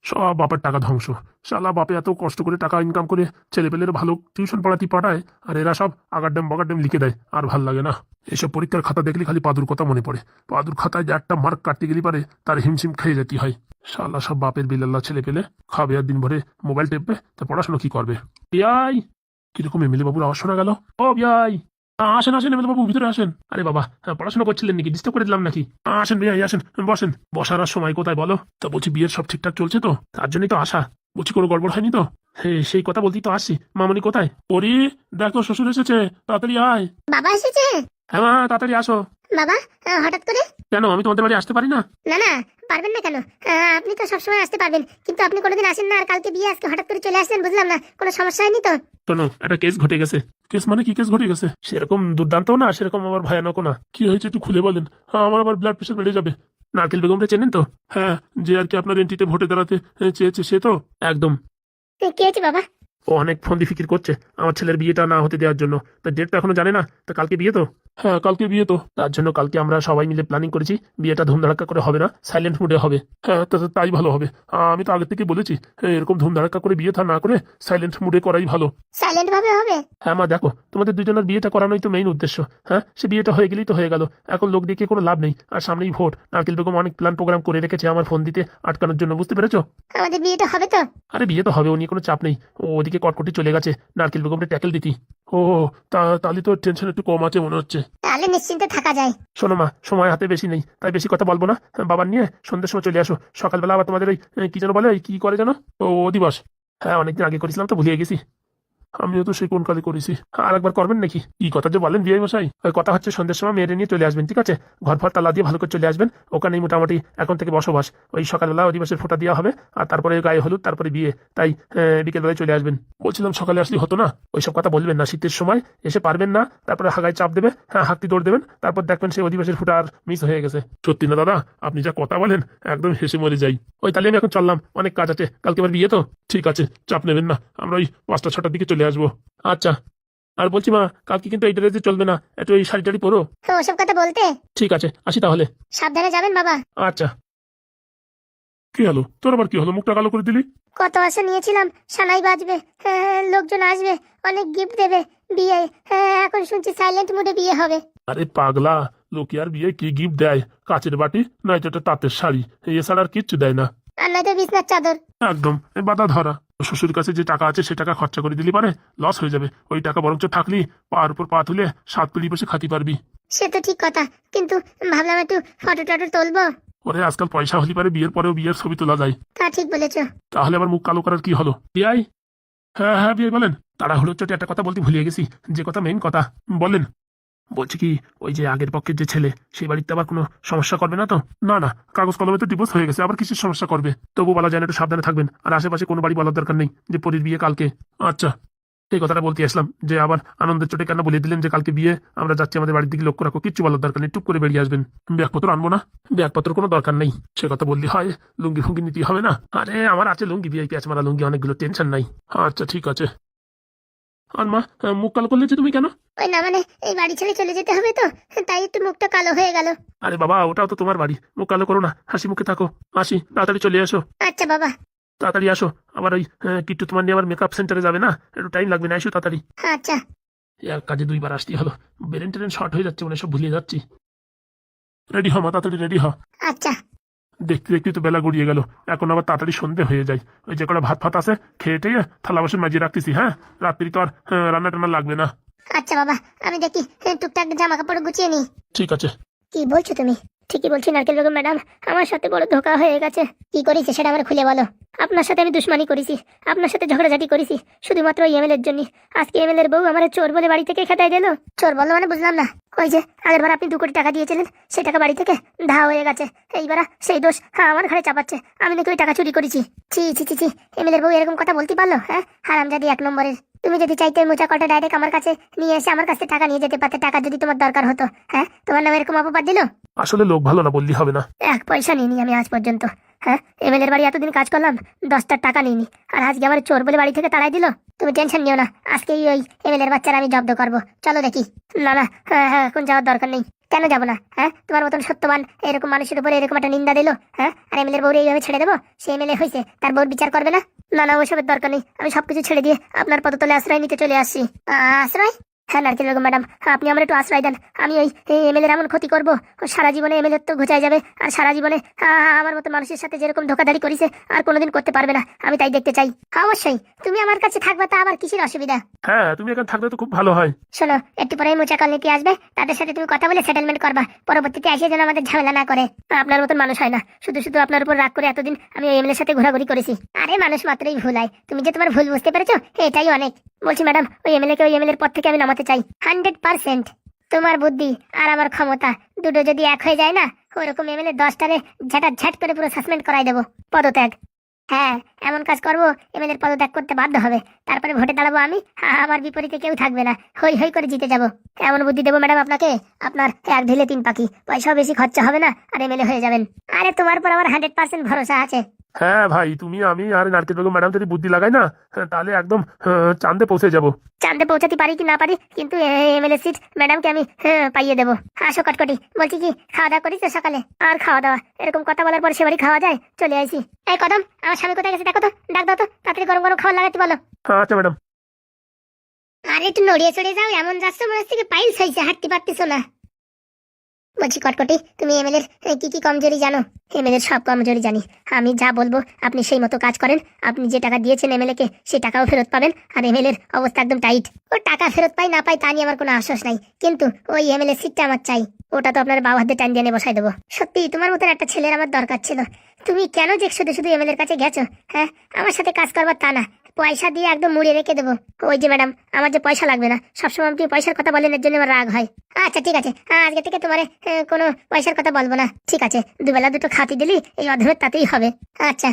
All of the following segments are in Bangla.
সব বাপের টাকা ধ্বংস। শালা বাপে এত কষ্ট করে টাকা ইনকাম করে ছেলেপেলের ভালো টিউশন পড়াতে পাঠায়, আর এরা সব আগারডেম বগারডেম লিখে দেয়, আর ভাল লাগে না। এসব পরীক্ষার খাতা দেখলে খালি পাদুর কথা মনে পড়ে। পাদুর খাতায় যে একটা মার্ক কাটতে গেলে পারে তার হিমশিম খেয়ে যেতে হয়। শালা সব বাপের বিল্লাল্লা ছেলে পেলে খাবে আর দিন ভরে মোবাইল টেপবে, তা পড়াশোনা কি করবে? বিয়াই, কিরকম এমএলএ বাবুর আওয়াজ শোনা গেল। ও বিয়াই, আসেন আসেন এমএলএ বাবু, ভিতরে আসেন। আরে বাবা, পড়াশোনা করছিলেন নাকি? ডিস্টার্ব করে দিলাম নাকি? আসেন বিয়াই আসেন, বসেন। বসার আর সময় কোথায় বলো? তা বলছি বিয়ের সব ঠিকঠাক চলছে তো? তার জন্যই তো আসা। বলছি কোনো গড়বড় হয়নি তো? সেই কথা বলতেই তো আসছি। মামনি কোথায়? পরি, দেখো শ্বশুর এসেছে, তাড়াতাড়ি আয়। বাবা এসেছে? হ্যাঁ মা, তাড়াতাড়ি আসো। বাবা, হঠাৎ করে? কেন, আমি তোমাদের বাড়ি আসতে পারি না? না না, পারবেন না কেন? আপনি তো সবসময় আসতে পারবেন, কিন্তু আপনি কোনোদিন আসেন না। আর কালকে বিয়ে, আজকে হঠাৎ করে চলে আসলেন, বুঝলাম না। কোনো সমস্যা হয়নি তো? শোনো, একটা কেস ঘটে গেছে। কেস মানে কি কেস ঘটে গেছে? সেরকম দুর্দান্ত না, সেরকম আবার ভয়ানকও না। কি হয়েছে একটু খুলে বলেন। আমার আবার ব্লাড প্রেশার বেড়ে যাবে। নারকেল বেগমটা চেনেন তো? হ্যাঁ, যে আর কি আপনার এনটিতে ভোটে দাঁড়াতে চেয়েছে, সে তো? একদম। কি হয়েছে বাবা? ও অনেক ফোন দিয়ে ফিকির করছে আমার ছেলের বিয়েটা না হতে দেওয়ার জন্য। তা ডেট তো এখনো জানে না। তা কালকে বিয়ে তো? হ্যাঁ, কালকে বিয়ে তো। তার জন্য কালকে আমরা সবাই মিলে প্ল্যানিং করেছি, বিয়েটা ধুমধাড়াক্কা করে হবে না, সাইলেন্ট মুডে হবে। হ্যাঁ, তাই ভালো হবে। আমি তো আগে থেকে বলেছি, এরকম ধুমধাড়াক্কা করে বিয়ে থা না করে সাইলেন্ট মুডে করাই ভালো। সাইলেন্ট ভাবে হবে? হ্যাঁ মা, দেখো তোমাদের দুজনের বিয়েটা করানোই তো মেইন উদ্দেশ্য। হ্যাঁ, সে বিয়েটা হয়ে গেলেই তো হয়ে গেল। এখন লোক দেখিয়ে কোনো লাভ নেই। আর সামনেই ভোট। নারকেল বেগম অনেক প্ল্যান প্রোগ্রাম করে রেখেছে আমার ফোন দিতে আটকানোর জন্য, বুঝতে পেরেছো? আমাদের বিয়েটা হবে তো? আরে বিয়ে তো হবে, ও নিয়ে কোনো চাপ নেই। ও ওদিকে কটকটি চলে গেছে নারকেল বেগমটা ট্যাকেল দিতি। ও, তাহলে তো টেনশন একটু কম আছে মনে হচ্ছে। তাহলে নিশ্চিন্তে থাকা যায়। শোনো মা, সময় হাতে বেশি নেই, তাই বেশি কথা বলবো না। বাবার নিয়ে সন্ধ্যের সময় চলে আসো। সকালবেলা আবার তোমাদের ওই কি যেন বলে, ওই কি করে যেন, ও দিবস। হ্যাঁ, অনেকদিন আগে করেছিলাম তো ভুলিয়ে গেছি। আমিও তো সেই কোন কালে করেছি। আর একবার করবেন নাকি? কি কথা যে বলেন বিয়ে মশাই। ওই কথা হচ্ছে সন্ধ্যের সময় মেয়েরে নিয়ে চলে আসবেন, ঠিক আছে? ঘর ফর তালা দিয়ে ভালো করে চলে আসবেন। ওখানেই মোটামুটি এখন থেকে বসবাস। ওই সকালবেলা অধিবাসের ফোঁটা দেওয়া হবে, আর তারপরে গায়ে হলুদ, তারপরে বিয়ে। তাই বিকেলবেলায় চলে আসবেন। বলছিলাম সকালে আসলে হতো না? ওইসব কথা বলবেন না, শীতের সময় এসে পারবেন না, তারপরে হাগায় চাপ দেবে, হ্যাঁ হাঁকতি দৌড় দেবেন, তারপর দেখবেন সেই অধিবাসের ফোঁটা আর মিস হয়ে গেছে। সত্যি না দাদা, আপনি যা কথা বলেন একদম হেসে মরে যাই। ওই তাহলে আমি এখন চললাম, অনেক কাজ আছে, কালকে আবার বিয়ে তো। ঠিক আছে, চাপ নেবেন না, আমরা ওই 5টা-6টার দিকে চলে আসবো। আচ্ছা। আর বলছি মা, কালকে কিন্তু এই ড্রেসে চলবে না, একটু ওই শাড়ি টাড়ি পরো। ওসব কথা বলতে? ঠিক আছে, আসি তাহলে। সাবধানে যাবেন বাবা। আচ্ছা। কি হলো তোর, আবার কি হলো? মুখটা কালো করে দিলি? কত আশা নিয়েছিলাম, সানাই বাজবে, লোকজন আসবে, অনেক গিফট দেবে, বিয়ে। এখন শুনছি সাইলেন্ট মুডে বিয়ে হবে। আরে পাগলা, লোকে আর বিয়ে কি গিফট দেয়? কাচের বাটি, নয়তো একটা তাঁতের শাড়ি, এছাড়া আর কিচ্ছু দেয় না। আর নয়তো বিছনার চাদর। একদম বাধা ধরা। শ্বশুর কাছে যে টাকা আছে সে টাকা খরচা করে দিলি পারে, লস হয়ে যাবে। ওই টাকা বরঞ্চ থাকলি পার উপর পা তুলে সাত পিড়ি বসে খাতি পারবি। সে তো ঠিক কথা, কিন্তু ভাবলাম একটু ফটো টটো তুলবো। ওরে আজকাল পয়সা হলি পারে বিয়ের পরেও বিয়ের ছবি তোলা যায়। তা ঠিক বলেছো। তাহলে আবার মুখ কালো করার কি হলো? বিয়াই, হ্যাঁ হ্যাঁ বিয়াই বলেন। তাড়াহুড়ো চোটে একটা কথা বলতে ভুলিয়ে গেছি, যে কথা মেইন কথা বলেন। বলছি কি, ওই যে আগের পক্ষের যে ছেলে, সেই বাড়িতে আবার কোনো সমস্যা করবে না তো? না না, কাগজ কলমে তো ডিভোর্স হয়ে গেছে, আবার কিসের সমস্যা করবে? তবু বলা যায় না, একটু সাবধানে থাকবেন। আর আশেপাশে কোনো বাড়ি বলার দরকার নেই যে পরীর বিয়ে কালকে। আচ্ছা, এই কথাটা বলতে আসলাম যে আবার আনন্দের চোটে কেন বলে দিলেন যে কালকে বিয়ে, আমরা যাচ্ছি, আমাদের বাড়ির দিকে লক্ষ্য রাখো, কিচ্ছু বলার দরকার নেই, টুক করে বেরিয়ে আসবেন। ব্যাগপত্র আনবো না? ব্যাগপত্র কোনো দরকার নেই, সে কথা বললি হয়? লুঙ্গি ফুঙ্গি নিতে হবে না? আরে আমার আছে লুঙ্গি, ভিআইপি আছে মারা লুঙ্গি অনেকগুলো, টেনশন নাই। আচ্ছা ঠিক আছে। আর মা, মুখ কালো করলে যে তুমি কেন? ওই না মানে, এই বাড়ি ছেড়ে চলে যেতে হবে তো, তাই একটু মুখটা কালো হয়ে গেল। আরে বাবা, ওটাও তো তোমার বাড়ি, মুখ কালো করো না, হাসি মুখে থাকো। আসি, তাড়াতাড়ি চলে এসো। আচ্ছা বাবা। তাড়াতাড়ি আসো। আবার ওই কিট্টু তোমার নিয়ে আবার মেকআপ সেন্টারে যাবে না, একটু টাইম লাগবে না, এসো তাড়াতাড়ি। আচ্ছা। এক কাজে দুইবার আসতেই হলো, ব্রেন ট্রেন শর্ট হয়ে যাচ্ছে, মানে সব ভুলিয়ে যাচ্ছি। রেডি হ মা, তাড়াতাড়ি রেডি হ। আচ্ছা। দেখতে দেখতে তো বেলা গড়িয়ে গেল, এখন আবার তাড়াতাড়ি সন্ধে হয়ে যায়। ওই যে কটা ভাত ফাত আছে খেয়ে টেয়ে থালা বাসন মাজিয়ে রাখতেছি। হ্যাঁ, রাত্রি তো আর রান্না টান্না লাগবে না। আচ্ছা বাবা, আমি দেখি টুকটাক জামা কাপড় গুছিয়ে নি। ঠিক আছে। কি বলছো তুমি? ঠিকই বলছি নারকেল বেগম ম্যাডাম, আমার সাথে বড় ধোকা হয়ে গেছে। কি করেছে সেটা আমার খুলে বলো। আপনার সাথে আমি দুশ্মনী করেছি, আপনার সাথে ঝগড়াঝাটি করেছি, শুধুমাত্র এমএলএর জন্য। আজকে এমএলএর বউ আমার চোর বলে বাড়ি থেকে খেতাই দিল। চোর বলো মানে বুঝলাম না। ওই যে আগের বার আপনি 2 কোটি টাকা দিয়েছিলেন, সেই টাকা বাড়ি থেকে ধা হয়ে গেছে। এইবার সেই দোষ আমার ঘরে চাপাচ্ছে, আমি নাকি ওই টাকা চুরি করেছি। ছি ছি ছি ছি, এমএলএর বউ এরকম কথা বলতে পারলো? হ্যাঁ, হারামজাদি 1 নম্বরের। তুমি যদি চাইতে মোচা কটা ডাইরেক্ট আমার কাছে নিয়ে এসে আমার কাছে টাকা নিয়ে যেতে পারতে, টাকা যদি তোমার দরকার হতো। হ্যাঁ, তোমার নামে এরকম অপবাদ দিল। আসলে লোক ভালো না বললি হবে না। 1 পয়সা নিইনি আমি আজ পর্যন্ত। হ্যাঁ এমএলএর বাড়ি এতদিন কাজ করলাম, 10টার টাকা নিইনি, আর আজকে আমার চোর বলে বাড়ি থেকে তাড়াই দিল। তুমি টেনশন নিও না, আজকেই ওই এমএলএর বাচ্চারা আমি জব্দ করবো। চলো দেখি। না না, হ্যাঁ এখন যাওয়ার দরকার নেই। কেন যাবো না? হ্যাঁ তোমার মতন সত্যবান এরকম মানুষের উপরে এরকম একটা নিন্দা দিল, হ্যাঁ আর এমএলএর বউরে এইভাবে ছেড়ে দেবো? সে এমএলএ হয়েছে, তার বউর বিচার করবে না? না না, ওইসবের দরকার নেই। আমি সবকিছু ছেড়ে দিয়ে আপনার পদতলে আশ্রয় নিতে চলে আসছি। আশ্রয়? হ্যাঁ নারকেল বেগম ম্যাডাম, আপনি আমার একটু আশ্রয় দেন। আমি ওই এমএলএর এমন ক্ষতি করবো, সারা জীবনে এমএলএর তো ঘুচাই যাবে, আর সারা জীবনে আমার মতো মানুষের সাথে যেরকম ধোকাধাড়ি করেছে আর কোনোদিন করতে পারবে না। আমি তাই দেখতে চাই। অবশ্যই তুমি আমার কাছে থাকবে, তা আবার কিসের অসুবিধা? হ্যাঁ তুমি এখানে থাকলে তো খুব ভালো হয়। শোনো, একটু পরে মোচাকল নীতি আসবে, তাদের সাথে তুমি কথা বলে সেটেলমেন্ট করবা। পরবর্তীতে এসে যেন আমাদের ঝামেলা না করে। আপনার মতন মানুষ হয় না, শুধু শুধু আপনার উপর রাগ করে এতদিন আমি ওই এমএলএর সাথে ঘোরাঘুরি করেছি। আরে মানুষ মাত্রই ভুল হয়, তুমি যে তোমার ভুল বুঝতে পেরেছো এটাই অনেক। বলছি ম্যাডাম, ওই এমএলএ কে ওই এমএলএর পদ থেকে আমি নামাতে চাই 100%। তোমার বুদ্ধি আর আমার ক্ষমতা দুটো যদি এক হয়ে যায় না, ওইরকম এমএলএ 10টারে ঝাঁট করে পুরো সাসপেন্ড করাই দেবো, পদত্যাগ। হ্যাঁ এমন কাজ করবো, এমএলএর পদত্যাগ করতে বাধ্য হবে। তারপরে ভোটে দাঁড়াবো আমি, আমার বিপরীতে কেউ থাকবে না, হই হই করে জিতে যাবো। এমন বুদ্ধি দেবো ম্যাডাম আপনাকে, আপনার 1 ঢিলে 3 পাখি, পয়সাও বেশি খরচা হবে না, আর এমএলএ হয়ে যাবেন। আরে তোমার পর আমার 100% ভরসা আছে। হ্যাঁ ভাই, তুমি আমি আর নারকেল বেগম ম্যাডাম যদি বুদ্ধি লাগাই না, তাহলে একদম চাঁদে পৌঁছে যাব। চাঁদে পৌঁছাতে পারি কি না পারি, কিন্তু এমএলএ সিট ম্যাডামকে আমি পাইয়ে দেবো। আসো কটকটি, বলছি কি খাওয়া দাওয়া করিস সকালে? আর খাওয়া দাওয়া, এরকম কথা বলার পর সে বাড়ি খাওয়া যায়? চলে আইছি। এই কদম, আমার স্বামী কোথায় গেছে দেখো তো, ডাক দাও তো, তাড়াতাড়ি গরম গরম খাবার লাগাতে বলো। আচ্ছা ম্যাডাম। আরে একটু নড়িয়ে চড়িয়ে যাও, এমন যাচ্ছ মনে হচ্ছে কি পাইলস হয়েছে, হাঁটতে পারতেছো না। বলছি কটকটি, তুমি এমএলএর কি কি কমজোরি জানো? এমএলএর সব কমজোরি জানি। আমি যা বলবো আপনি সেই মতো কাজ করেন, আপনি যে টাকা দিয়েছেন এমএলএ কে সেই টাকাও ফেরত পাবেন। আর এমএলএর অবস্থা একদম টাইট, ও টাকা ফেরত পাই না পাই তা নিয়ে আমার কোনো আশ্বাস নাই, কিন্তু ওই এমএলএ সিটটা আমার চাই। ওটা তো আপনার বাবা হাতে টান দিয়ে বসাই দেবো। সত্যি তোমার মতন একটা ছেলের আমার দরকার ছিল। তুমি কেন যে শুধু শুধু এমএলএর কাছে গেছো? হ্যাঁ আমার সাথে কাজ করবার তা না, পয়সা দিয়ে একদম মুড়িয়ে রেখে দেবো। ওই যে ম্যাডাম, আমার যে পয়সা লাগবে না, সবসময় আপনি পয়সার কথা বলেন, এর জন্য আমার রাগ হয়। আচ্ছা ঠিক আছে, আজকে থেকে তোমার কোনো পয়সার কথা বলবো না, ঠিক আছে? দুবেলা দুটো খাতি দিলি এই অধমের তাতেই হবে। আচ্ছা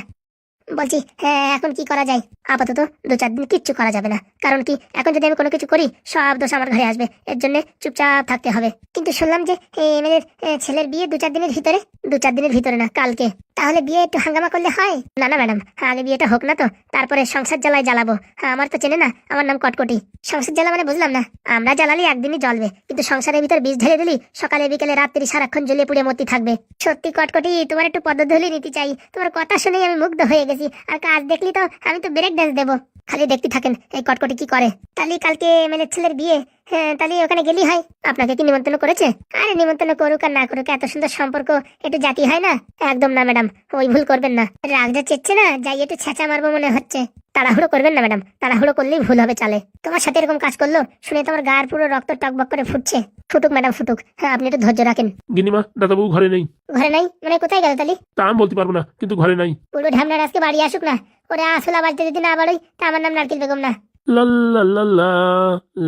বলছি, হ্যাঁ এখন কি করা যায়? আপাতত 2-4 দিন কিচ্ছু করা যাবে না, কারণ কি এখন যদি আমি কোনো কিছু করি সব দোষ আমার ঘরে আসবে, এর জন্য চুপচাপ থাকতে হবে। কিন্তু শুনলাম যে এমএলএর ছেলের বিয়ে 2-4 দিনের ভিতরে। 2-4 দিনের ভিতরে না, কালকে। তাহলে বিয়ে একটু হাঙ্গামা করলে হয় না? না ম্যাডাম, আগে বিয়েটা হোক না তো, তারপরে সংসার জ্বালায় জ্বালাবো। আমার তো চেনে না, আমার নাম কটকটি। সংসার জ্বালা মানে বুঝলাম না। আমরা জ্বালালি একদিনই জ্বলবে, কিন্তু সংসারের ভিতর বীজ ঢেলে দিলি সকালে বিকেলে রাত্রি সারাক্ষণ জ্বলে পুড়ে মতি থাকবে। সত্যি কটকটি, তোমার একটু পদ্মধূলি নিতে চাই। তোমার কথা শুনেই আমি মুগ্ধ হয়ে গেছি, আর কাজ দেখলি তো আমি তো ব্রেক ড্যান্স দেবো। খালি দেখতে থাকেন এই কটকটি কি করে। তাহলে কালকে এমএলএ ছেলের বিয়ে, হ্যাঁ তাহলে ওখানে গেলি হয়। আপনাকে কি নিমন্ত্রণ করেছে? আরে নিমন্ত্রণ করুক আর না করুক, এত সুন্দর সম্পর্ক একটু জাতি হয় না? একদম না ম্যাডাম, ওই ভুল করবেন না। রাগ যা চেচ্ছে না, যাই একটু ছেঁচা মারবো মনে হচ্ছে। তাড়াহুড়ো করবেন না ম্যাডাম, তাড়াহুড়ো করলেই ভুল হবে চালে। তোমার সাথে এরকম কাজ করলো শুনে তোমার গায়ের পুরো রক্ত টকবক করে ফুটছে। ফুটুক ম্যাডাম ফুটুক, হ্যাঁ আপনি একটু ধৈর্য রাখেন। গিনিমা, দাদাবাবু ঘরে নেই। ঘরে নাই মানে কোথায় গেল তালি? তা আমি বলতে পারবো না, কিন্তু ঘরে নাই। পুরো ঢামনার আজকে বাড়ি আসুক না, ওরা আসলা বাড়িতে যদি না বাড়োই তা আমার নাম নারকেল বেগম না। লা লা লা লা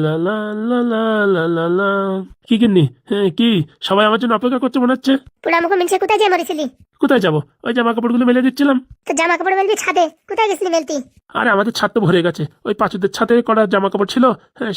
লা লা লা লা লা লা লা। কি গিন্নি, কি সবাই আমার জন্য অপেক্ষা করছে মনে হচ্ছে? পুরা মুখ মিলছে, কোথায় যে মরেছিলি? কোথায় যাবো? ওই জামা কাপড়গুলো মেলে দিচ্ছিলাম। তো জামা কাপড় মেলবি ছাদে, কোথায় গেছিলি মেলতি? আরে আমাদের ছাদ তো ভরে গেছে, ওই পাঁচুদের ছাদে করা জামা কাপড় ছিল,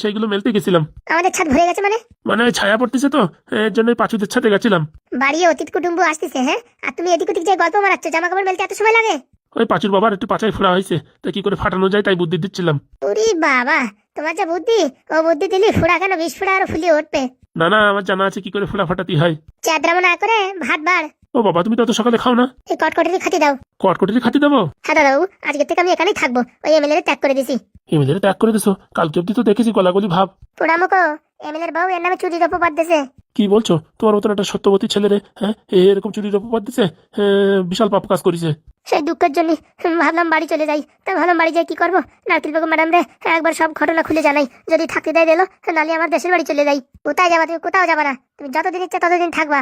সেইগুলো মেলতে গেছিলাম। আমাদের ছাদ ভরে গেছে মানে? মানে ওই ছায়া পড়তেছে তো, এর জন্য ওই পাঁচুদের ছাদে গেছিলাম। বাড়ি অতীত কুটুম্ব আসতেছে, হ্যাঁ আর তুমি এদিক ওদিক যে গল্প মারাচ্ছ, জামা কাপড় মেলতে এত সময় লাগে? ওই পাঁচুর বাবার একটু পাচাই ফোড়া হয়েছে, তা কি করে ফাটানো যায় তাই বুদ্ধি দিচ্ছিলাম। উরি বাবা, তোমার যা বুদ্ধি, ও বুদ্ধি দিলি ফোড়া কেন 20 ফোড়া আরো ফুলিয়ে উঠবে। না না, আমার জানা আছে কি করে ফোড়া ফাটাতে হয়। চাঁদরামো না করে ভাত বাড়। ও বাবা, তুমি তো অত সকালে খাও না। এই কটকটি খাতি দাও। কটকটি খাতি দেবো? হ্যাঁ দাদাবাবু, আজকে থেকে আমি এখানেই থাকবো, ওই এমএলএ ত্যাগ করে দিছি। এমএলএ ত্যাগ করে দিছো? কালকে অব্দি তো দেখেছি গলাগলি ভাব। পোড়ামুখো, এমএলএর বউ এর নামে চুরির অপবাদ দিছে। কি বলছো? তোমার মতন একটা সত্যবতী ছেলে রে, এরকম চুরির অপবাদ দিছে? বিশাল পাপ কাজ করেছে। সেই দুঃখের জন্য ভাবলাম বাড়ি চলে যাই। তা ভাবলাম বাড়ি যাই কি করবো, নারকেল বেগম ম্যাডাম রে একবার সব ঘটনা খুলে জানাই, যদি থাকতে দেয় দিলো, নালে আমার দেশের বাড়ি চলে যাই। কোথায় যাবা তুমি? কোথাও যাবা না, তুমি যতদিন ইচ্ছা ততদিন থাকবা।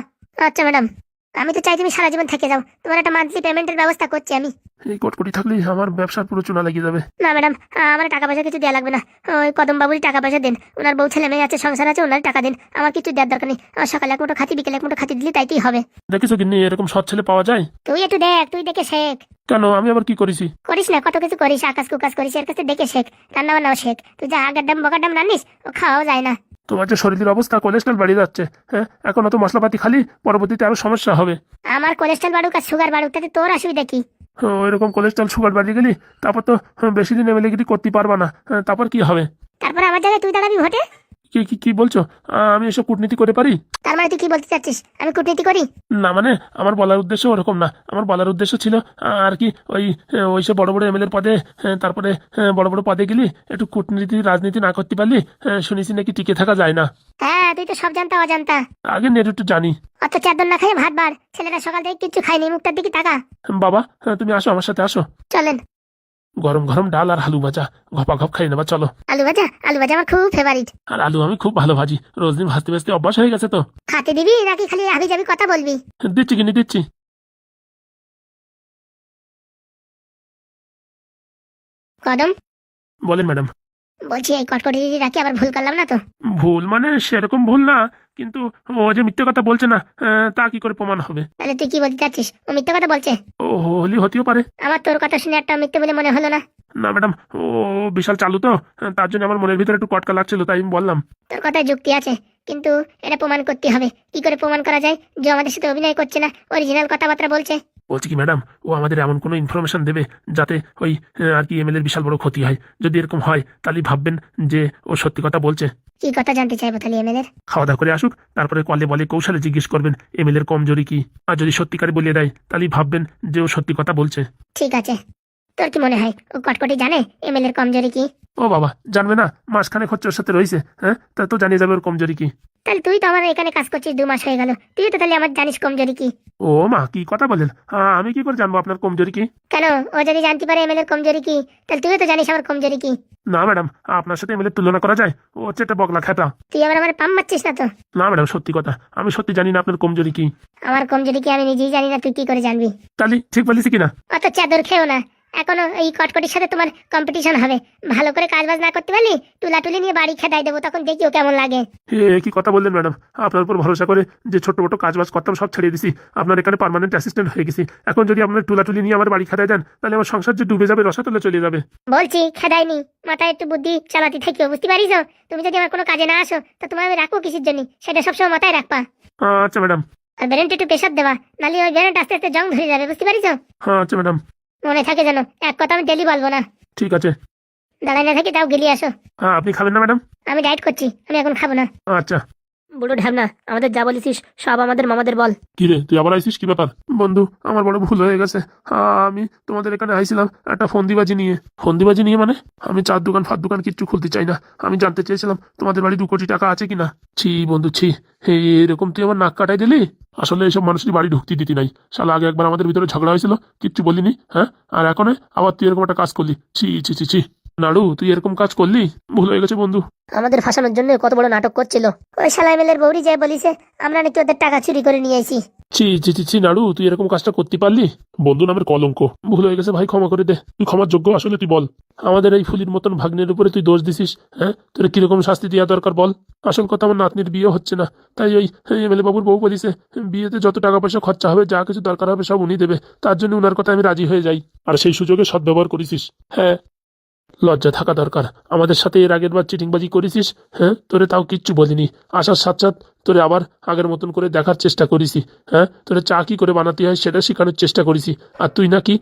আচ্ছা ম্যাডাম, আমি তো চাই তুমি সারা জীবন থেকে যাও, তোমার একটা মান্থলি পেমেন্টের ব্যবস্থা করছি আমি। এই কটকটি থাকলে আমার ব্যবসার পুরো চুনা লেগে যাবে। না ম্যাডাম, আমার টাকা পয়সা কিছু দেওয়া লাগবে না, ওই কদম বাবুরই টাকা পয়সা দিন, ওনার বউ ছেলে মেয়ে আছে, সংসার আছে, ওনার টাকা দিন, আমার কিছু দেওয়ার দরকার নেই। সকালে এক মুঠো খাতি, বিকেলে এক মুঠো খাতি দিলে তাইতেই হবে। দেখেছো কিন্নি এরকম সৎ ছেলে পাওয়া যায়? তুই একটু দেখ, তুই দেখে শেখ। কেন, আমি আবার কি করেছি? করিস না, কত কিছু করিস, আকাশ কুকাশ করিস, এর কাছে দেখে শেখ, রান্না বান্নাও শেখ। তুই যা আগার ডাম বগার ডাম রান্নিস, ও খাওয়াও যায় না। তোমার যে শরীরের অবস্থা, কোলেস্ট্রল বেড়ে যাচ্ছে। হ্যাঁ, এখন অত মশলাপাতি খালি পরবর্তীতে আরো সমস্যা হবে। আমার কোলেস্ট্রল বাড়ুক আর সুগার বাড়ুক, তাতে তোর অসুবিধা কি? এরকম কোলেস্ট্রল সুগার বাড়িয়ে গেলি তারপর তো বেশি দিন এমএলএগিরি করতে পারবা না। তারপর কি হবে? তারপর আমার জায়গায় তুই দাঁড়াবি ভোটে? কি কি কি বলছো? আমি এসব কূটনীতি করে পারি? তার মানে তুই কি বলতে চাচ্ছিস আমি কূটনীতি করি? না মানে আমার বলার উদ্দেশ্য ওরকম না। আমার বলার উদ্দেশ্য ছিল আর কি ওইসব বড় বড় এমএলএর পদে, তারপরে বড় বড় পদে গেলি একটু কূটনীতি রাজনীতি না করতে পারলি শুনেছি নাকি টিকে থাকা যায় না। হ্যাঁ, তুই তো সব জানতা অজান্তা। আগে নেট একটু জানি। অত চাদর না খেয়ে ভাত বার। ছেলেরা সকাল থেকে কিচ্ছু খায়নি, মুখটার দিকে তাকা। বাবা, তুমি আসো, আমার সাথে আসো। চলেন। গরম গরম ডাল আর আলু ভাজা ঘপা ঘপ খাই নেবা, চলো। আলু ভাজা? আলু ভাজা আমার খুব ফেভারিট। আর আলু আমি খুব ভালো ভাজি, রোজ দিন ভাজতে ভাজতে অভ্যাস হয়ে গেছে তো। খাতে দিবি নাকি খালি হাবি যাবি কথা বলবি? দিচ্ছি কিনে দিচ্ছি। কদম, বলেন ম্যাডাম। বলছি এই কটকটি দিদি রাখি আবার ভুল করলাম না তো? ভুল মানে সেরকম ভুল না, কিন্তু ও যে মিথ্যে কথা বলছে না, তা কি করে প্রমাণ হবে? তাহলে তুই কি বলতে চাচ্ছিস ও মিথ্যে কথা বলছে? ও হলি হতেও পারে। আমার তোর কথা শুনে একটা মিথ্যে বলে মনে হলো না। না ম্যাডাম, ও বিশাল চালু তো, তার জন্য আমার মনের ভিতরে একটু কটকা লাগছিল, তাই আমি বললাম। তোর কথায় যুক্তি আছে, কিন্তু এটা প্রমাণ করতে হবে। কি করে প্রমাণ করা যায় যে আমাদের সাথে অভিনয় করছে না, অরিজিনাল কথাবার্তা বলছে? বলছি কি ম্যাডাম, ও আমাদের এমন কোনো ইনফরমেশন দেবে যাতে ওই আর কি এমএলএর বিশাল বড় ক্ষতি হয়। যদি এরকম হয় তাহলে ভাববেন যে ও সত্যি কথা বলছে। কি কথা জানতে চাইবো তাহলে এমএলএর? খাওয়া দাওয়া করে আসুক, তারপরে কলে বলে কৌশলে জিজ্ঞেস করবেন এমএলএর কমজোরি কি। আর যদি সত্যিকারে বলিয়ে দেয় তাহলে ভাববেন যে ও সত্যি কথা বলছে। ঠিক আছে। তোর কি মনে হয় ও কটকটি জানে এমএলএর কমজোরি কি? ও বাবা, জানবে না? মাসখানেক হচ্ছে ওর সাথে রয়েছে, তা তো জানিয়ে যাবে ওর কমজোরি কি। তাহলে তুই তো আমার এখানে কাজ করছিস 2 মাস হয়ে গেল, তুই তো তাহলে আমার জানিস কমজোরি কি? ও মা, কি কথা বলেন! আমি কি করে জানবো আপনার কমজোরি কি? কেন, ও যদি জানতে পারে এমএলএর কমজোরি কি, তাহলে তুইও তো জানিস আমার কমজোরি কি। না ম্যাডাম, আপনার সাথে এমএলএর তুলনা করা যায়? ও হচ্ছে একটা বগলা খেপা। তুই আবার আমার পাম মারছিস না তো? না ম্যাডাম, সত্যি কথা, আমি সত্যি জানি না আপনার কমজোরি কি। আমার কমজোরি কি আমি নিজেই জানি না, তুই কি করে জানবি? তাহলে ঠিক বলেছি কিনা? অত চাদর খেও না। এখনো এই কটকটির সাথে তোমার কম্পিটিশন হবে। ভালো করে কাজবাজ না করতে পারলি তুলাতুলি নিয়ে বাড়ি খেদাই দেবো, তখন দেখিও কেমন লাগে। কি কথা বললেন ম্যাডাম! আপনার উপর ভরসা করে যে ছোট মোটো কাজ বাজ করতাম সব ছেড়ে দিছি, আপনার এখানে পার্মানেন্ট অ্যাসিস্ট্যান্ট হয়ে গেছি। এখন যদি আপনার টুলাটুলি নিয়ে আমার বাড়ি খেদাই দেন তাহলে আমার সংসার যে ডুবে যাবে, রসাতলে চলে যাবে। বলছি খেদাইনি, মাথায় একটু বুদ্ধি চালাতে থাকিও, বুঝতে পারিস? তুমি যদি আমার কোনো কাজে না আসো তো তোমার আমি রাখবো কিসের জন্য, সেটা সবসময় মাথায় রাখবা। আচ্ছা ম্যাডাম। আর ব্রেনটা একটু প্রেশার দেবা, নাহলে ওই ব্রেনটা আস্তে আস্তে জং ধরে যাবে, বুঝতে পারিস? আচ্ছা ম্যাডাম। মনে থাকে যেন, এক কথা আমি ডেলি বলবো না। ঠিক আছে। দাঁড়াই না থাকি, তাও গেলি আসো। আপনি খাবেন না ম্যাডাম? আমি ডায়েট করছি, আমি এখন খাবো না। আচ্ছা। বুড়ো ঢ্যাবনা, আমাদের যা বলেছিস সব আমাদের মামাদের বল। কি রে, তুই আবার আইসিস? কি ব্যাপার? বন্ধু, আমার বড় ভুল হয়ে গেছে। আমি তোমাদের এখানে আইছিলাম একটা ফন্দিবাজি নিয়ে। ফন্দিবাজি নিয়ে মানে? আমি চার দোকান ফার দোকান কিচ্ছু খুলতে চাই না। আমি জানতে চেয়েছিলাম তোমাদের বাড়ি 2 কোটি টাকা আছে কিনা। ছি বন্ধু, ছি। এরকম তুই আমার নাক কাটাই দিলি। আসলে এইসব মানুষের বাড়ি ঢুকতে দিতি নাই। শালা আগে একবার আমাদের ভিতরে ঝগড়া হয়েছিল, কিচ্ছু বলিনি। হ্যাঁ, আর এখন আবার তুই এরকম একটা কাজ করলি। ছি ছি ছি ছি। নাড়ু, তুই এরকম কাজ করলি? ভুল হয়ে গেছে বন্ধু। আমাদের ফাঁসানোর জন্য কত বড় নাটক করছিল। ওই শালা এমএলএর বৌরি যায় বলিছে আমরা নাকি ওদের টাকা চুরি করে নিয়ে আইছি। ছি ছি ছি ছি, নাড়ু তুই এরকম কাজটা করতে পারলি? বন্ধু নামের কলঙ্ক। ভুল হয়ে গেছে ভাই, ক্ষমা করে দে। তুই ক্ষমার যোগ্য। আসলে তুই বল, আমাদের এই ফুলির মতন ভাগ্নের উপরে তুই দোষ দিছিস। হ্যাঁ, তোর কিরকম শাস্তি দেওয়া দরকার বল। আসল কথা, আমার নাতনির বিয়ে হচ্ছে না, তাই ওই এমএলএ বাবুর বউ বলিছে বিয়েতে যত টাকা পয়সা খরচা হবে, যা কিছু দরকার হবে সব উনি দেবে। তার জন্য উনার কথা আমি রাজি হয়ে যাই, আর সেই সুযোগে সদ্ব্যবহার করেছিস। হ্যাঁ, লজ্জা থাকা দরকার। আমাদের সাথে এর আগের বার চিটিংবাজি করেছিস, হ্যাঁ, তোরে তাও কিচ্ছু বলিনি। আসার সাথ সাথ তোরে আবার আগের মতন করে দেখার চেষ্টা করেছি। হ্যাঁ, তোরে চা কি করে বানাতে হয় সেটা শেখানোর চেষ্টা করেছি। আর তুই নাকি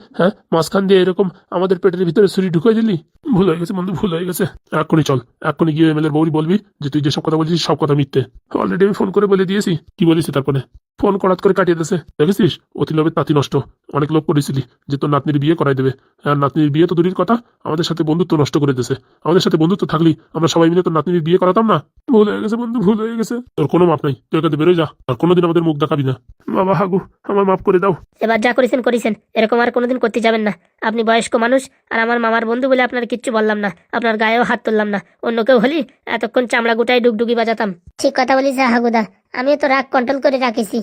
মাঝখান দিয়ে এরকম আমাদের পেটের ভিতরে ছুরি ঢুকিয়ে দিলি। ভুল হয়ে গেছে বন্ধু, ভুল হয়ে গেছে। এক্ষুনি চল, এক্ষুনি গিয়ে এমএলএর বউরি বলবি যে তুই যেসব কথা বলছিস সব কথা মিথ্যে। অলরেডি আমি ফোন করে বলে দিয়েছি। কি বলিস তারপরে? ফোন করাত করে কাটিয়ে দিয়েছে। দেখেছিস, অতি লোভের তাঁতি নষ্ট। অনেক লোভ করেছিলি যে তোর নাতনির বিয়ে করাই দেবে, আর নাতনির বিয়ে তো দূরের কথা, আমাদের সাথে বন্ধুত্ব নষ্ট করে দিয়েছে। আমাদের সাথে বন্ধুত্ব থাকলি আমরা সবাই মিলে তোর নাতনির বিয়ে করাতাম না। ভুল হয়ে গেছে বন্ধু, ভুল হয়ে গেছে। তোর কোনো মাপ নাই, তুই এখানে বেরোয় যা, আর কোনোদিন আমাদের মুখ দেখাবি না। বাবা হাগু, আমার মাফ করে দাও। এবার যা করেছেন করেছেন, এরকম আর কোনোদিন করতে যাবেন না। আপনি বয়স্ক মানুষ, আর আমার মামার বন্ধু বলে আপনার কিচ্ছু বললাম না, আপনার গায়েও হাত তুললাম না। অন্য কেউ হলি এতক্ষণ চামড়া গুটাই ডুগডুগি বাজাতাম। ঠিক কথা বলিস হাগুদা, আমিও তো রাগ কন্ট্রোল করে রাখেছি।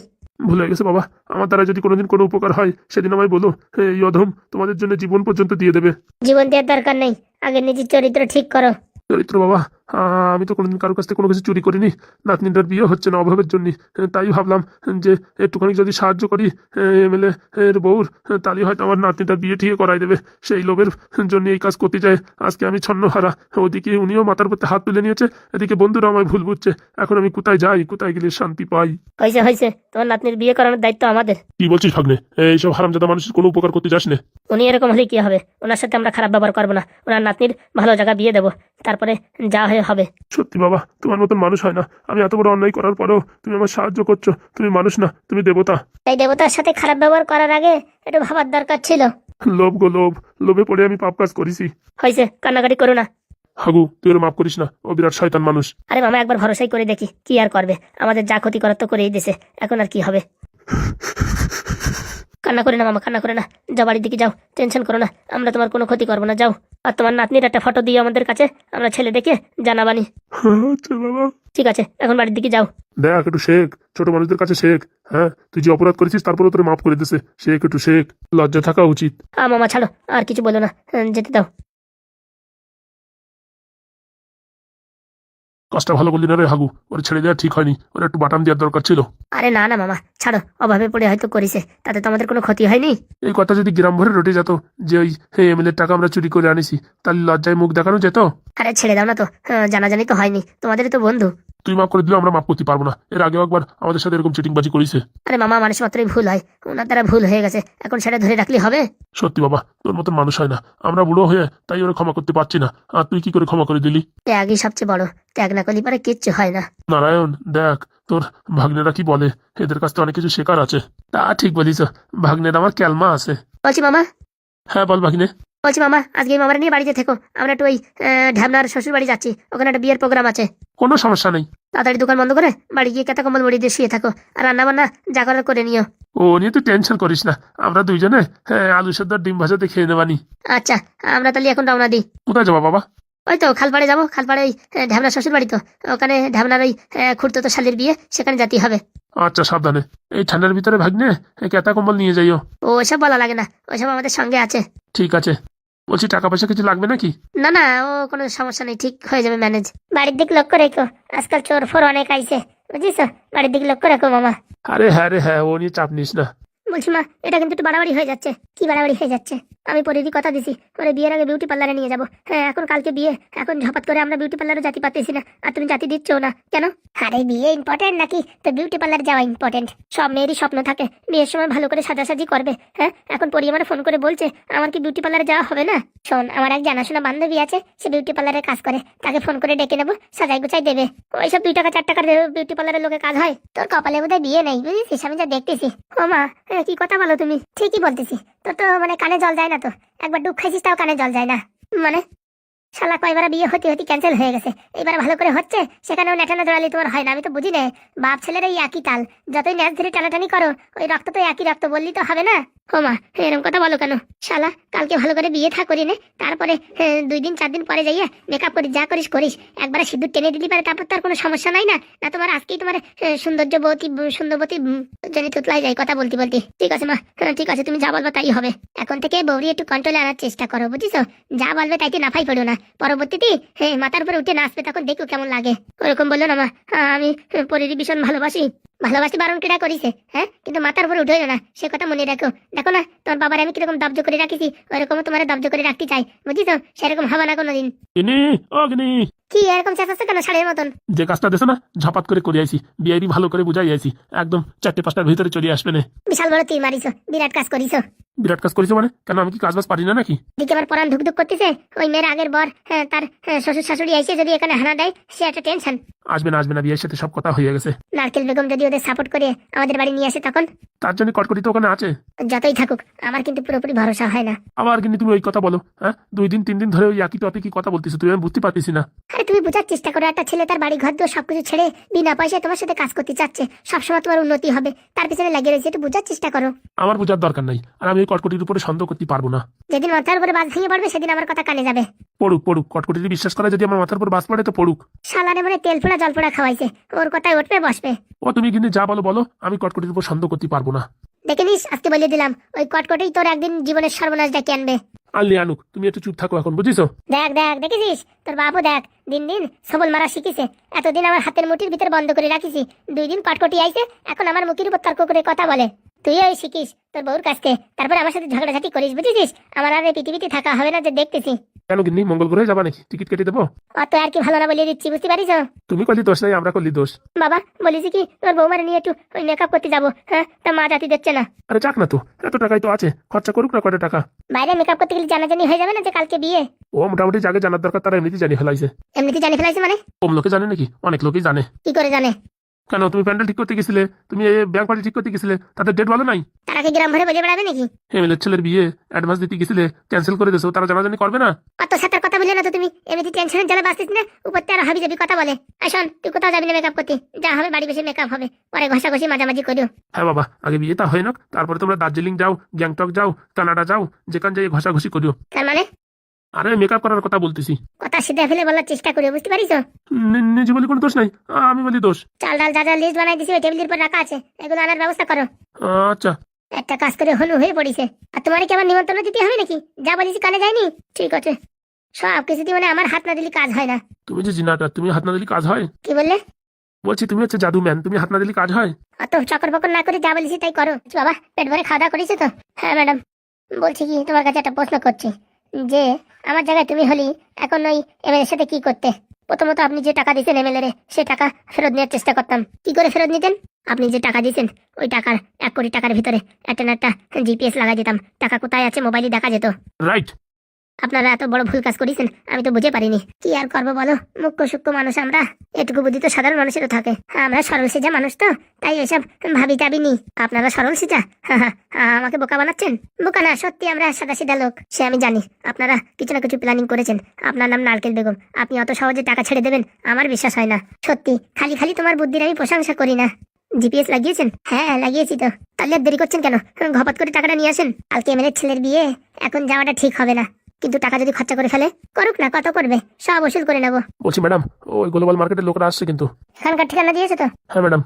ভুল হয়ে গেছে বাবা, আমার দ্বারা যদি কোনোদিন কোনো উপকার হয় সেদিন আমায় বলো। এই অধম তোমাদের জন্য জীবন পর্যন্ত দিয়ে দেবে। জীবন দেওয়ার দরকার নেই, আগে নিজের চরিত্র ঠিক করো। চরিত্র বাবা, আমি তো কোনোদিন কারোর কাছ থেকে কোনো কিছু চুরি করিনি। নাতনিটার বিয়ে হচ্ছে না অভাবের জন্য, তাই ভাবলাম যে একটুখানি যদি সাহায্য করি এমএলএ এর বউর, তাহলে হয়তো আমার নাতনিটার বিয়ে ঠিক করাই দেবে। সেই লোভের জন্য এই কাজ করতে চাই। আজকে আমি ছন্নহারা, ওদিকে উনিও মাথার উপর হাত তুলে নিয়েছে, এদিকে বন্ধুরা আমায় ভুল বুঝছে। এখন আমি কোথায় যাই, কোথায় গেলে শান্তি পাই? হয়েছে হয়েছে, তোমার নাতনির বিয়ে করানোর দায়িত্ব আমাদের। কি বলছিস ভাগ্নে? এইসব হারামজাদা মানুষের কোনো উপকার করতে যাস না। উনি এরকম হলে কি হবে? ওনার সাথে আমরা খারাপ ব্যবহার করবো না, ওনার নাতনির ভালো জায়গা বিয়ে দেবো, তারপরে যা হয়ে হবে। সত্যি বাবা, তোমার মতন মানুষ হয় না। আমি এত বড় অন্যায় করার পরেও তুমি আমার সাহায্য করছো। তুমি মানুষ না, তুমি দেবতা। এই দেবতার সাথে খারাপ ব্যবহার করার আগে একটু ভাবার দরকার ছিল। লোভ গো লোভ, লোভে পড়ে আমি পাপ কাজ করেছি। হয়েছে, কান্নাকাটি করো না। হাগু, তুই ওর মাফ করিস না, ও বিরাট শয়তান মানুষ। আরে মামা, একবার ভরসাই করে দেখি, কি আর করবে? আমাদের যা ক্ষতি করার তো করেই দিয়েছে, এখন আর কি হবে? কান্না করে না মামা, কান্না করে না। যাও বাড়ির দিকে যাও, টেনশন করো না, আমরা তোমার কোনো ক্ষতি করবো না, যাও। আর তোমার নাতনির একটা ফটো দিয়ে আমাদের কাছে, আমরা ছেলে দেখে জানাবানি। আচ্ছা বাবা। ঠিক আছে, এখন বাড়ির দিকে যাও। দেখ একটু শেখ, ছোট মানুষদের কাছে শেখ। হ্যাঁ, তুই যে অপরাধ করেছিস তারপরে তোর মাফ করে দিছে, শেখ একটু শেখ, লজ্জা থাকা উচিত। মামা ছাড়ো, আর কিছু বলো না, যেতে দাও। কাজটা ভালো করলি না রে হাগু, ওর ছেড়ে দেওয়া ঠিক হয়নি, ওর একটু বাটাম দেওয়ার দরকার ছিল। আরে না না মামা, ছাড়ো, অভাবে পড়ে হয়তো করেছে, তাতে তো আমাদের কোনো ক্ষতি হয়নি। এই কথা যদি গ্রাম ভরে রটে যেত যে ওই এমএলএর টাকা আমরা চুরি করে আনিছি, তাহলে লজ্জায় মুখ দেখানো যেত। আরে ছেড়ে দাও না তো, জানাজানি তো হয়নি, তোমাদেরই তো বন্ধু। তুই মাফ করে দিলেও আমরা মাফ করতে পারবো না। এর আগেও একবার আমাদের সাথে এরকম চিটিংবাজি করেছে। আরে মামা, মানুষ মাত্রই ভুল হয়, ওনার দ্বারা ভুল হয়ে গেছে, এখন সেটা ধরে রাখলে হবে? সত্যি বাবা, তোর মতন মানুষ হয় না। আমরা বুড়ো হয়ে তাই ওরা ক্ষমা করতে পারছি না, আর তুই কি করে ক্ষমা করে দিলি? ত্যাগই সবচেয়ে বড়, ত্যাগ না করলে পরে কিচ্ছু হয় না। নারায়ণ, দেখ তোর ভাগ্নেরা কি বলে, এদের কাছ থেকে অনেক কিছু শেখার আছে। তা ঠিক বলিস, ভাগ্নের আমার ক্যালমা আছে। বলছি মামা, হ্যাঁ বল ভাগ্নে। বলছি মামা, আজকে মামারা নিয়ে বাড়িতে থেকো, আমরা একটু ওই ঢ্যাবনার শ্বশুর বাড়ি যাচ্ছি, ওখানে একটা বিয়ের প্রোগ্রাম আছে। কোনো সমস্যা নেই। তাড়াতাড়ি দোকান বন্ধ করে বাড়ি গিয়ে কেতা কম্বল মুড়ি দিয়ে শুয়ে থাকো, আর রান্না বান্না যা করার করে নিও। ও নিয়ে তুই টেনশন করিস না, আমরা দুইজনে আলু সেদ্ধ আর ডিম ভাজাতে খেয়ে নেবানি। আচ্ছা, আমরা তাহলে এখন রওনা দিই। কোথায় যাবো বাবা? ওই তো খালপাড়ে যাবো, খালপাড়ে ওই ঢ্যাবনার শ্বশুর বাড়ি তো, ওখানে ঢ্যাবনার ওই খুড়তো শালির বিয়ে, সেখানে যেতে হবে। আচ্ছা সাবধানে, এই ঠান্ডার ভিতরে ভাগ্নে কেতা কম্বল নিয়ে যাইও। ও ওসব বলা লাগে না, ওসব আমাদের সঙ্গে আছে। ঠিক আছে। বলছি টাকা পয়সা কিছু লাগবে নাকি? না না, ও কোনো সমস্যা নেই, ঠিক হয়ে যাবে ম্যানেজ। বাড়ির দিকে লক্ষ্য রেখো, আজকাল চোর ফোর অনেক আইছে, বুঝিস? বাড়ির দিকে লক্ষ্য রাখো মামা। আরে হ্যাঁ রে হ্যাঁ, ও নিয়ে চাপ নিস না। বলছি মা, এটা কিন্তু একটু বাড়াবাড়ি হয়ে যাচ্ছে। কি বাড়াবাড়ি হয়ে যাচ্ছে? আমি পরিধি কথা দিছি, ওরে বিয়ের আগে বিউটি পার্লারে নিয়ে যাবো। হ্যাঁ, এখন কালকে বিয়ে, এখন ঝপাত করে আমরা বিউটি পার্লারে যেতে পারতেছি না, আর তুমি জাতি দিচ্ছ না কেন? আরে বিয়ে ইম্পর্টেন্ট নাকি তো বিউটি পার্লার যাওয়া ইম্পর্টেন্ট? সব মেয়েরই স্বপ্ন থাকে বিয়ের সময় ভালো করে সাজাসাজি করবে। হ্যাঁ, এখন পরি আমার ফোন করে বলছে আমার কি বিউটি পার্লারে যাওয়া হবে না? শোন, আমার এক জানাশোনা বান্ধবী আছে, সে বিউটি পার্লারে কাজ করে, তাকে ফোন করে ডেকে নেবো, সাজাই গুছাই দেবে। ওইসব 2 টাকা 4 টাকার বিউটি পার্লারের লোকে কাজ হয়? তোর কপালে বোধহয় বিয়ে নেই, বুঝেছিস? আমি যা দেখতেছি। ও মা, কি কথা বলো তুমি? ঠিকই বলতেছি, তোর তো মানে কানে জল যায় না তো, একবার ডুব খাইছিস তাও কানে জল যায় না মানে? শালা কয়বার বিয়ে হতে হতে ক্যান্সেল হয়ে গেছে, এবার ভালো করে হচ্ছে, সেখানেও নেটানো জড়ালি তোমার হয় না। আমি তো বুঝি না, বাপ ছেলের এই একই তাল, যতই ন্যাচ ধরে টানাটানি করো, ওই রক্ত তো একই রক্ত, বললি তো হবে না। ও মা, এরকম কথা বলো কেন? শালা কালকে ভালো করে বিয়ে থা করি নে, তারপরে 2 দিন 4 দিন পরে যাইয়া মেকআপ করিস, যা করিস করিস, একবারে সিঁদুর টেনে দিলি পারে, তারপর তার কোনো সমস্যা নাই না? না তোমার আজকেই তোমার সৌন্দর্যবতী সুন্দরবতী জানি তুতলাই যায় কথা বলতে বলতে। ঠিক আছে মা, ঠিক আছে, তুমি যা বলবে তাই হবে। এখন থেকে বৌরি একটু কন্ট্রোলে আনার চেষ্টা করো, বুঝিস? যা বলবে তাইতে নাফাই পড়ো না, পরবর্তীতে মাথার উপরে উঠে নাচবে, তখন দেখো কেমন লাগে। ওরকম বললো না মা, আমি পরির ভীষণ ভালোবাসি, ভালোবাসি বারণ কিনা করিছে, হ্যাঁ, কিন্তু মাথার উপরে উঠে না, সে কথা মনে রাখো। দেখো না তোমার বাবার আমি কিরকম দব্জ করে রাখিছি, ওরকম তোমার দব্জ করে রাখতে চাই, বুঝিস? সেরকম হবে না কোনোদিন। কি এরকম চেঁচাচ্ছে কেন শাড়ির মতন? যে কাজটা দেশে না ঝাপাত করে করে আইছি, বিআইবি ভালো করে বুঝাই আইছি, একদম 4-5টার ভিতরে চলে আসবে না। বিশাল বড় তীর মারিছো, বিরাট কাজ করিছো। বিরাট কাজ করেছো মানে? কেন আমি কি কাজ বাজ পারি না নাকি? দিকে আমার পরান ধুকধুক করতেছে, ওই মেয়ের আগের বর, তার শ্বশুর শাশুড়ি আইসে যদি এখানে হানা দেয়, সে একটা টেনশন। আসবে না আসবে না, বিয়ের সাথে সব কথা হয়ে গেছে। নারকেল বেগম যদি ওদের সাপোর্ট করে আমাদের বাড়ি নিয়ে আসে তখন? তার জন্য কটকটি তো ওখানে আছে। যতই থাকুক, আমার কিন্তু পুরোপুরি ভরসা হয় না। আবার কিন্তু তুমি ওই কথা বলো, হ্যাঁ? 2 দিন 3 দিন ধরে ওই একই টপিক কি কথা বলতেছো, তুমি আমি বুঝতে পারতেছি না। আরে তুমি বোঝার চেষ্টা করো, একটা ছেলে তার বাড়ি ঘর দোর সবকিছু ছেড়ে বিনা পয়সায় তোমার সাথে কাজ করতে চাচ্ছে, সবসময় তোমার উন্নতি হবে, তার পিছনে লাগিয়ে রয়েছে, একটু বোঝার চেষ্টা করো। আমার বোঝার দরকার নাই, আর আমি ওই কটকটির উপরে সন্দেহ করতে পারবো না। যেদিন মাথার উপরে বাজ ভেঙে পড়বে সেদিন আমার কথা কানে যাবে। পড়ুক পড়ুক, কটকটির বিশ্বাস করে যদি আমার মাথার উপর বাস পড়ে তো পড়ুক। শালারে মানে তেল ফোড়া জল ফোড়া খাওয়াইছে, ওর কথায় উঠবে বসবে। ও তুমি কিন্তু যা বলো বলো, আমি কটকটির উপর সন্দেহ করতে পারবো না। দেখে নিস, আজকে বলে দিলাম, ওই কটকটেই তোর একদিন জীবনের সর্বনাশ ডেকে আনবে। আনলি আনুক, তুমি একটু চুপ থাকো এখন, বুঝিছো? দেখ দেখ দেখেছিস তোর বাবু দেখ দিন দিন সবল মারা শিখেছে। এতদিন আমার হাতের মুঠির ভিতর বন্ধ করে রাখিছি, 2 দিন কটকটি আইছে, এখন আমার মুখের উপর তর্ক করে কথা বলে। তুই ওই শিখিস তোর বউর কাছকে, তারপর আমার সাথে ঝগড়াঝাটি করিস, বুঝেছিস? আমার আর এই পৃথিবীতে থাকা হবে না যে দেখতেছি। কেন গিন্নি, মঙ্গল গ্রহে যাবা নাকি? টিকিট কেটে দেবো? অত আর কি ভালো না বলে দিচ্ছি, বুঝতে পারিস? তুমি করলি দোষ নাই, আমরা করলি দোষ। বাবা বলিস কি তোর বৌমারে নিয়ে একটু ওই মেকআপ করতে যাবো, হ্যাঁ তা মা জাতি দিচ্ছে না। আরে যাক না তো, এত টাকাই তো আছে, খরচা করুক না কয়টা টাকা। বাইরে মেকআপ করতে গেলে জানাজানি হয়ে যাবে না যে কালকে বিয়ে? ও মোটামুটি যাকে জানার দরকার তারা এমনিতেই জানিয়ে ফেলাইছে। এমনিতে জানি ফেলাইছে মানে? কম লোকে জানে নাকি? অনেক লোকেই জানে। কি করে জানে? কেন, তুমি প্যান্ডেল ঠিক করতে গেছিলে, তুমি ব্যাংক পার্টি ঠিক করতে গেছিলে, তাদের ডেট ভালো নাই? তারা কি গ্রাম ভরে বলে বেড়াবে নাকি? এমএলএর ছেলের বিয়ে অ্যাডভান্স দিতে গেছিলে, ক্যান্সেল করে দিয়েছো, তারা জানাজানি করবে না? অত সাতার কথা বলে না তো তুমি, এমনিতে টেনশনের জ্বালা বাঁচতিস না, উপর থেকে আরো হাবি যাবি কথা বলে। শোন তুই কোথাও যাবি না মেকআপ করতে, যা হবে বাড়ি বসে মেকআপ হবে, পরে ঘষাঘষি মাঝামাঝি করিও। হ্যাঁ বাবা, আগে বিয়েটা হয় না, তারপরে তোমরা দার্জিলিং যাও, গ্যাংটক যাও, কানাডা যাও, যেখান যাই ঘষাঘষি করিও। তার মানে আরে মেকআপ করার কথা বলতেছি। কথা সিধা ফেলে বলার চেষ্টা করিও, বুঝতে পারিস? নিজে বলি কোনো দোষ নাই, আমি বলি দোষ। চাল ডাল যা যা লিস্ট বানাই দিছি ওই টেবিলের উপর রাখা আছে, এগুলো আনার ব্যবস্থা করো। আচ্ছা। একটা কাজ করে হনু হয়ে পড়িছে, আর তোমার কি আমার নিমন্ত্রণ দিতে হবে নাকি? যা বলিস কানে যায়নি? ঠিক আছে, সব কিছুতে মানে আমার হাত না দিলে কাজ হয় না। তুমি যে জিনাটা, তুমি হাত না দিলে কাজ হয়? কি বললে? বলছি তুমি হচ্ছে জাদু ম্যান, তুমি হাত না দিলে কাজ হয়? অত চকর বকর না করে যা বলিস তাই করো। বাবা পেট ভরে খাওয়া দাওয়া করেছো তো? হ্যাঁ ম্যাডাম। বলছি কি তোমার কাছে একটা প্রশ্ন করছি, যে আমার জায়গায় তুমি হলি এখন ওই এমএলএর সাথে কি করতে? প্রথমত আপনি যে টাকা দিয়েছেন এমএলএ সে টাকা ফেরত নেওয়ার চেষ্টা করতাম। কি করে ফেরত নিতেন? আপনি যে টাকা দিয়েছেন ওই টাকার 1 কোটি টাকার ভিতরে একটা না একটা জিপিএস লাগাই দিতাম, টাকা কোথায় আছে মোবাইলে দেখা যেত। রাইট। আপনারা এত বড় ভুল কাজ করেছেন আমি তো বুঝে পারিনি। কি আর করবো বলো, মুখ্য সূক্ষ্ম মানুষ আমরা, এটুকু বুদ্ধি তো সাধারণ মানুষেরও থাকে। আমরা সরল সিজা মানুষ তো, তাই এসব ভাবি টাবিনি। আপনারা সরল সিজা, আমাকে বোকা বানাচ্ছেন? বোকা না, সত্যি আমরা সাদা সিধা লোক, সে আমি জানি। আপনারা কিছু না কিছু প্ল্যানিং করেছেন। আপনার নাম নারকেল বেগম, আপনি অত সহজে টাকা ছেড়ে দেবেন আমার বিশ্বাস হয় না। সত্যি খালি খালি তোমার বুদ্ধির আমি প্রশংসা করি না। জিপিএস লাগিয়েছেন? হ্যাঁ লাগিয়েছি তো। তাহলে আর দেরি করছেন কেন? ঘপাত করে টাকাটা নিয়ে আসেন, কালকে এমএলএর ছেলের বিয়ে, এখন যাওয়াটা ঠিক হবে না। কিন্তু টাকা যদি খরচা করে ফেলে, করুক না, কত করবে সব ওসুল করে নেবো। বলছি ম্যাডাম, ওই গ্লোবাল মার্কেটের লোকরা আসছে কিন্তু। এখানকার ঠিকানা দিয়েছে তো? হ্যাঁ ম্যাডাম।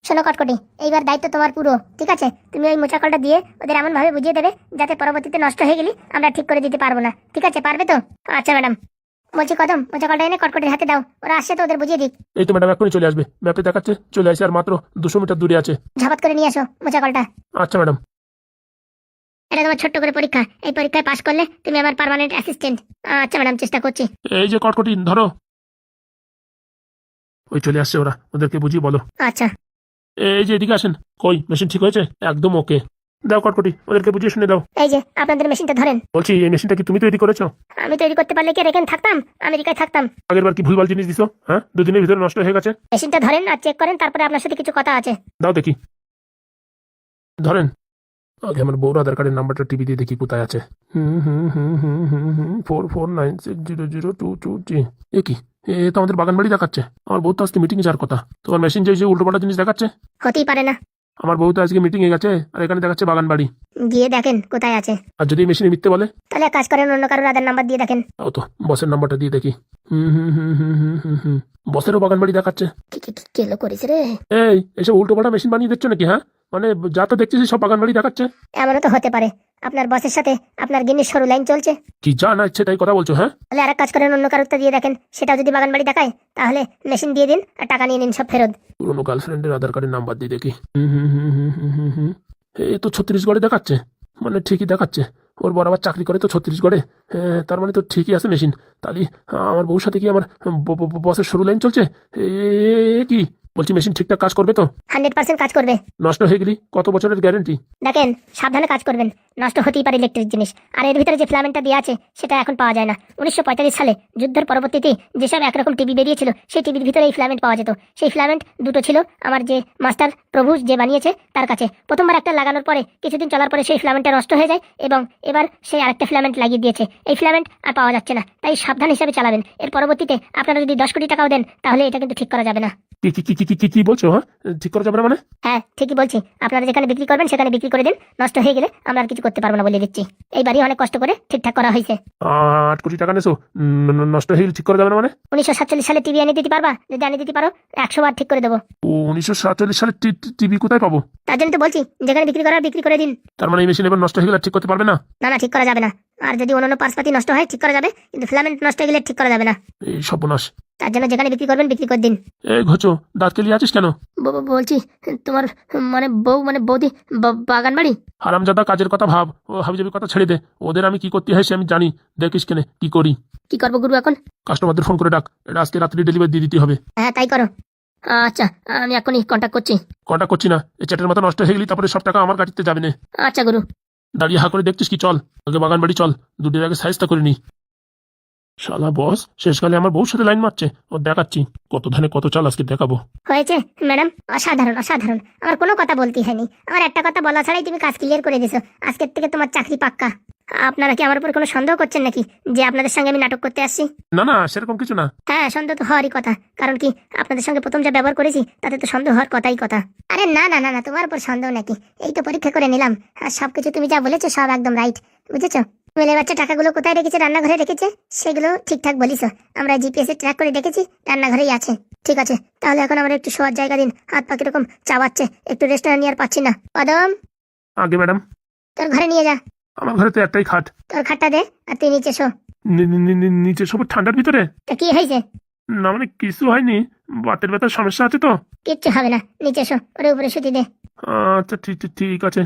শোনো কটকটি, এইবার দায়িত্ব তোমার পুরো, ঠিক আছে? তুমি ওই মোচা কলটা দিয়ে ওদের এমন ভাবে বুঝিয়ে দেবে যাতে পরবর্তীতে নষ্ট হয়ে গেলে আমরা ঠিক করে দিতে পারবো না, ঠিক আছে? পারবে তো? আচ্ছা ম্যাডাম। বলছি কদম, মোচা কলটা এনে কটকটির হাতে দাও, ওরা আসছে তো ওদের বুঝিয়ে দিক। এই তো ম্যাডাম, এখনই চলে আসবে, ম্যাপে দেখাচ্ছে চলে আসে, আর মাত্র 200 মিটার দূরে আছে। ঝাপাত করে নিয়ে আসো মোচা কলটা। আচ্ছা ম্যাডাম। এটা তোমার ছোট্ট করে পরীক্ষা, এই পরীক্ষায় পাশ করলে তুমি আমার পার্মানেন্ট অ্যাসিস্ট্যান্ট। আচ্ছা ম্যাডাম, চেষ্টা করছি। এই যে কটকটি ধরো, ওই চলে আসছে, ওরা, ওদেরকে বুঝিয়ে বলো। আচ্ছা। এই যে এদিকে আসেন। কই মেশিন ঠিক হয়েছে? একদম ওকে। দাও কটকটি, ওদেরকে বুঝিয়ে শুনে দাও। এই যে আপনাদের মেশিনটা ধরেন। বলছি এই মেশিনটা কি তুমি তৈরি করেছো? আমি তৈরি করতে পারলে কি আর এখানে থাকতাম? আমেরিকায় থাকতাম। আগের বার কি ভুলভাল জিনিস দিছো? হ্যাঁ, 2 দিনের ভিতরে নষ্ট হয়ে গেছে। মেশিনটা ধরেন আর চেক করেন, তারপরে আপনার সাথে কিছু কথা আছে। দাও দেখি। ধরেন। আগে আমার বউর আধার কার্ডের নাম্বারটা টিভি দিয়ে দেখি কোথায় আছে। 4496002223। এ কি, এ তো আমাদের বাগান বাড়ি দেখাচ্ছে। আমার বউ তো আজকে মিটিং যাওয়ার কথা, তোমার মেশিন যে উল্টোপাল্টা জিনিস দেখাচ্ছে। হতেই পারে না। আমার বউ তো আজকে মিটিং এ গেছে, আর এখানে দেখাচ্ছে বাগান বাড়ি। গিয়ে দেখেন কোথায় আছে। আর যদি মেশিনে মিথ্যে বলে? তাহলে এক কাজ করেন, অন্য কারোর আধার নাম্বার দিয়ে দেখেন। তাও তো, বসের নাম্বারটা দিয়ে দেখি। বসেরও বাগান বাড়ি দেখাচ্ছে। কেলো করিস রে। এই এসব উল্টোপাল্টা মেশিন বানিয়ে দিচ্ছ নাকি? হ্যাঁ, মানে যা তো দেখছিস সব বাগান বাড়ি দেখাচ্ছে। এমনও তো হতে পারে আপনার বসের সাথে আপনার গিন্নির সরু লাইন চলছে। কি যা না ইচ্ছে তাই কথা বলছো? হ্যাঁ, তাহলে আর এক কাজ করেন, অন্য কারোরটা দিয়ে দেখেন, সেটাও যদি বাগান বাড়ি দেখায় তাহলে মেশিন দিয়ে দিন আর টাকা নিয়ে নিন সব ফেরত। পুরোনো গার্লফ্রেন্ডের আধার কার্ডের নাম্বার দিয়ে দেখি। এই তো ছত্তিশগড়ে দেখাচ্ছে, মানে ঠিকই দেখাচ্ছে। ওর বড় আবার চাকরি করে তো ছত্তিশগড়ে। হ্যাঁ, তার মানে তো ঠিকই আছে মেশিন। তাহলে আমার বউর সাথে কি আমার বসের সরু লাইন চলছে? এ কি বলছি, মেশিন ঠিকঠাক কাজ করবে তো? 100% কাজ করবে। নষ্ট হয়ে গেলি কত বছরের গ্যারেন্টি? দেখেন সাবধানে কাজ করবেন, নষ্ট হতেই পারে ইলেকট্রিক জিনিস। আর এর ভিতরে যে ফিলামেন্টটা দেওয়া আছে সেটা এখন পাওয়া যায় না। 1945 সালে যুদ্ধের পরবর্তীতে যেসব একরকম টিভি বেরিয়েছিল সেই টিভির ভিতরে এই ফিলামেন্ট পাওয়া যেত। সেই ফিলামেন্ট দুটো ছিল আমার যে মাস্টার প্রভু যে বানিয়েছে তার কাছে। প্রথমবার একটা লাগানোর পরে কিছুদিন চলার পরে সেই ফিলামেন্টটা নষ্ট হয়ে যায়, এবং এবার সেই আরেকটা ফিলামেন্ট লাগিয়ে দিয়েছে। এই ফিলামেন্ট আর পাওয়া যাচ্ছে না, তাই সাবধান হিসাবে চালাবেন। এর পরবর্তীতে আপনারা যদি 10 কোটি টাকাও দেন তাহলে এটা কিন্তু ঠিক করা যাবে না। কি বলছো? হ্যাঁ, ঠিক করা যাবে না মানে? হ্যাঁ ঠিকই বলছি, আপনারা যেখানে বিক্রি করবেন সেখানে বিক্রি করে দিন, নষ্ট হয়ে গেলে আমরা আর কিছু করতে পারবো না বলে দিচ্ছি। এই বাড়ি অনেক কষ্ট করে ঠিকঠাক করা হয়েছে। 8 কোটি টাকা নেছো, নষ্ট হয়ে গেলে ঠিক করা যাবে না মানে? 1947 সালে টিভি এনে দিতে পারবা? যদি এনে দিতে পারো 100 বার ঠিক করে দেবো। 1947 সালে টিভি কোথায় পাবো? তার জন্য তো বলছি যেখানে বিক্রি করার বিক্রি করে দিন। তার মানে এই মেশিন এবার নষ্ট হয়ে গেলে আর ঠিক করতে পারবে না? না না, ঠিক করা যাবে না। আর যদি অন্যান্য পার্সপাতি নষ্ট হয় ঠিক করা যাবে, কিন্তু ফিলামেন্ট নষ্ট হয়ে গেলে ঠিক করা যাবে না। এই সর্বনাশ। তার জন্য যেখানে বিক্রি করবেন বিক্রি করে দিন। এই ঘোচো, দাঁত কেলিয়ে আছিস কেন? বলছি তোমার মানে বৌদি বাগান বাড়ি। হারামজাদা, কাজের কথা ভাব, ও হাবিজাবির কথা ছেড়ে দে। ওদের আমি কি করতে হয় সে আমি জানি। দেখিস কেনে কি করি। কি করবো গুরু এখন? কাস্টমারদের ফোন করে ডাক, এটা আজকে রাত্রি ডেলিভারি দিয়ে দিতে হবে। হ্যাঁ তাই করো। আচ্ছা, আমি এখনই কন্ট্যাক্ট করছি। কন্টাক্ট করছি না, এই চ্যাটের মতো নষ্ট হয়ে গেলি তারপরে সব টাকা আমার গাড়িতে যাবে না। আচ্ছা গুরু। দাঁড়িয়ে হা করে দেখছিস কি? চল আগে বাগান বাড়ি চল, দুটির আগে সাইজটা করে নি। শালা বস শেষকালে আমার বউর সাথে লাইন মারছে, ও দেখাচ্ছি কত ধানে কত চাল আজকে দেখাবো। হয়েছে ম্যাডাম, অসাধারণ অসাধারণ। আমার কোনো কথা বলতেই হয়নি, আমার একটা কথা বলা ছাড়াই তুমি কাজ ক্লিয়ার করে দিছো। আজকের থেকে তোমার চাকরি পাক্কা। আপনারা কি আমার উপর কোনো সন্দেহ করছেন নাকি যে আপনাদের সঙ্গে আমি নাটক করতে আসছি? না না, সেরকম কিছু না। হ্যাঁ, সন্দেহ তো হওয়ারই কথা, কারণ কি আপনাদের সঙ্গে প্রথম যা ব্যবহার করেছি তাতে তো সন্দেহ হওয়ার কথাই কথা। আরে না না না না, তোমার উপর সন্দেহ নাকি? এই তো পরীক্ষা করে নিলাম, আর সবকিছু তুমি যা বলেছো সব একদম রাইট, বুঝেছো? মেলে বাচ্চা টাকাগুলো কোথায় রেখেছে? রান্নাঘরে রেখেছে, সেগুলো ঠিকঠাক বলিস। আমরা জিপিএস এ ট্র্যাক করে দেখেছি, রান্নাঘরেই আছে। ঠিক আছে, তাহলে এখন আমার একটু শোয়ার জায়গা দিন, হাত পা কিরকম চাবাচ্ছে, একটু রেস্টুরেন্ট নিয়ে আর পাচ্ছি না। কদম, আগে ম্যাডাম। তোর ঘরে নিয়ে যা। আমার ঘরে তো একটাই খাট। তোর খাটটা দে আর তুই নিচে শো। নিচে সব ঠান্ডার ভিতরে? তা কি হয়েছে? না মানে কিছু হয়নি, বাতের ব্যথার সমস্যা আছে তো। কিচ্ছু হবে না, নিচে শো, ওরে উপরে শুতি দে। আচ্ছা ঠিক ঠিক ঠিক আছে।